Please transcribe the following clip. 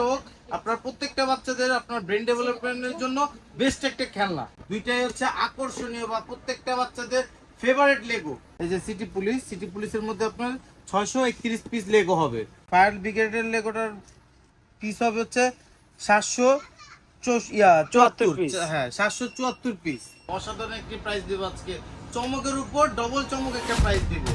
হোক, আপনার প্রত্যেকটা বাচ্চাদের আপনার ব্রেন ডেভেলপমেন্টের জন্য বেস্ট একটা খেলনা। দুইটাই হচ্ছে আকর্ষণীয় বা প্রত্যেকটা বাচ্চাদের ফেভারিট লেগো। এই যে সিটি পুলিশের মধ্যে আপনার 631 পিস লেগো হবে। ফায়ার ব্রিগেডের লেগোটার পিস হবে হচ্ছে 774 পিস। হ্যাঁ 774 পিস। অসাধারণ একটি প্রাইস দেবো আজকে, চমকের উপর ডবল চমক একটা প্রাইস দেবো।